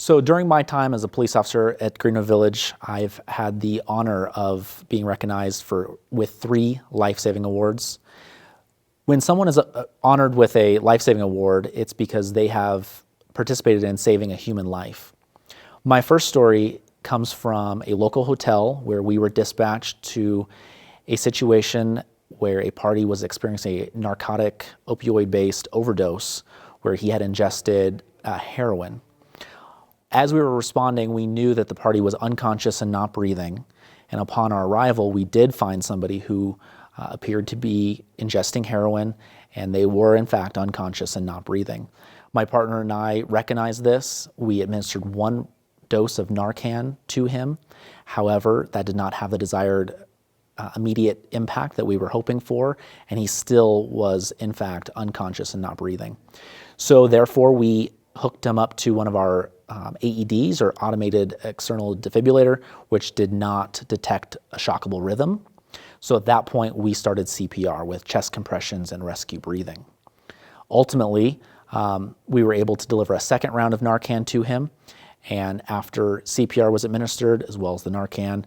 So during my time as a police officer at Greenwood Village, I've had the honor of being recognized with 3 life-saving awards. When someone is honored with a life-saving award, it's because they have participated in saving a human life. My first story comes from a local hotel where we were dispatched to a situation where a party was experiencing a narcotic opioid-based overdose where he had ingested heroin. As we were responding, we knew that the party was unconscious and not breathing. And upon our arrival, we did find somebody who appeared to be ingesting heroin, and they were in fact unconscious and not breathing. My partner and I recognized this. We administered 1 dose of Narcan to him. However, that did not have the desired immediate impact that we were hoping for, and he still was in fact unconscious and not breathing. So therefore, we hooked him up to one of our AEDs, or automated external defibrillator, which did not detect a shockable rhythm. So at that point, we started CPR with chest compressions and rescue breathing. Ultimately, we were able to deliver a second round of Narcan to him, and after CPR was administered, as well as the Narcan,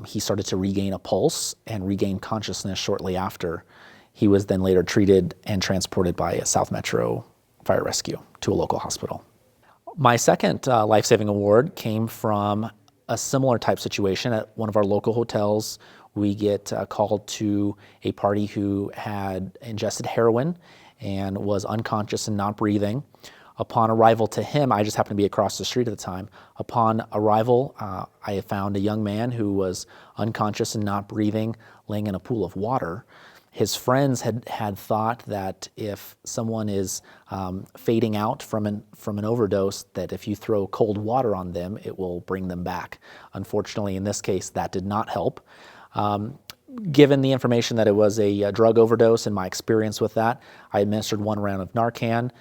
he started to regain a pulse and regain consciousness shortly after. He was then later treated and transported by a South Metro Fire Rescue to a local hospital. My second life-saving award came from a similar type situation at one of our local hotels. We get called to a party who had ingested heroin and was unconscious and not breathing. Upon arrival to him, I just happened to be across the street at the time. Upon arrival, I found a young man who was unconscious and not breathing, laying in a pool of water. His friends had thought that if someone is fading out from an overdose, that if you throw cold water on them, it will bring them back. Unfortunately, in this case, that did not help. Given the information that it was a drug overdose and my experience with that, I administered 1 round of Narcan.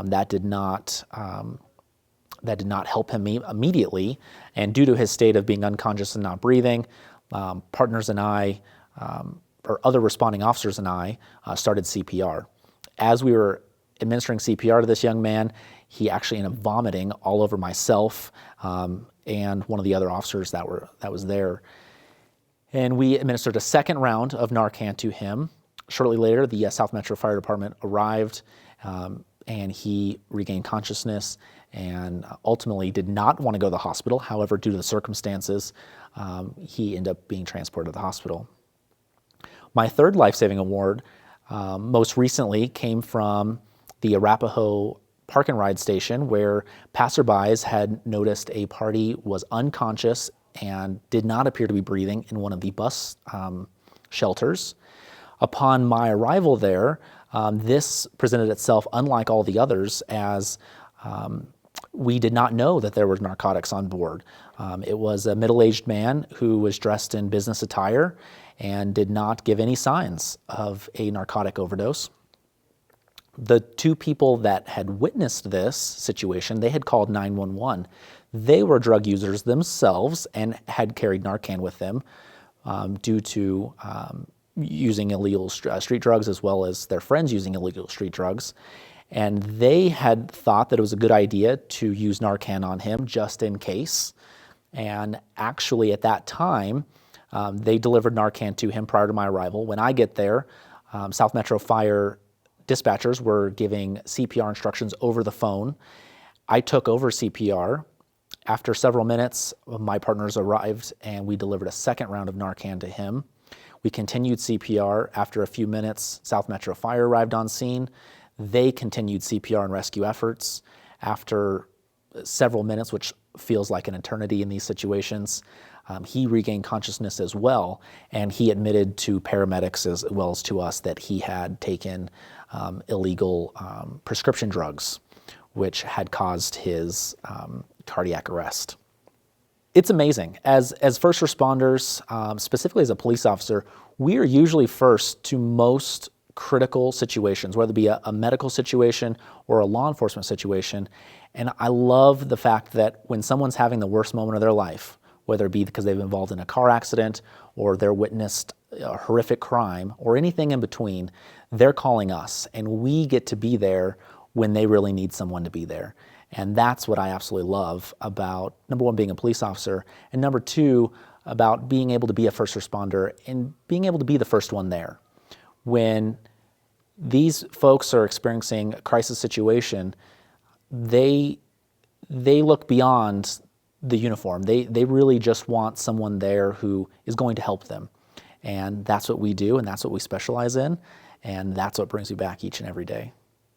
That did not help him immediately, and due to his state of being unconscious and not breathing, partners and I, or other responding officers and I, started CPR. As we were administering CPR to this young man, he actually ended up vomiting all over myself and one of the other officers that was there. And we administered a second round of Narcan to him. Shortly later, the South Metro Fire Department arrived, and he regained consciousness and ultimately did not want to go to the hospital. However, due to the circumstances, he ended up being transported to the hospital. My third life-saving award most recently came from the Arapahoe Park and Ride station, where passerbys had noticed a party was unconscious and did not appear to be breathing in one of the bus shelters. Upon my arrival there, this presented itself unlike all the others, as we did not know that there were narcotics on board. It was a middle-aged man who was dressed in business attire and did not give any signs of a narcotic overdose. The 2 people that had witnessed this situation, they had called 911. They were drug users themselves and had carried Narcan with them due to using illegal street drugs, as well as their friends using illegal street drugs. And they had thought that it was a good idea to use Narcan on him just in case. And actually at that time, they delivered Narcan to him prior to my arrival. When I get there, South Metro Fire dispatchers were giving CPR instructions over the phone. I took over CPR. After several minutes, my partners arrived and we delivered a second round of Narcan to him. We continued CPR. After a few minutes, South Metro Fire arrived on scene. They continued CPR and rescue efforts. After several minutes, which feels like an eternity in these situations, he regained consciousness as well, and he admitted to paramedics as well as to us that he had taken illegal prescription drugs, which had caused his cardiac arrest. It's amazing. As first responders, specifically as a police officer, we are usually first to most critical situations, whether it be a medical situation or a law enforcement situation. And I love the fact that when someone's having the worst moment of their life, whether it be because they've been involved in a car accident or they're witnessed a horrific crime or anything in between, they're calling us, and we get to be there when they really need someone to be there. And that's what I absolutely love about, number one, being a police officer, and number two, about being able to be a first responder and being able to be the first one there. When these folks are experiencing a crisis situation, they look beyond the uniform. They really just want someone there who is going to help them. And that's what we do, and that's what we specialize in, and that's what brings me back each and every day.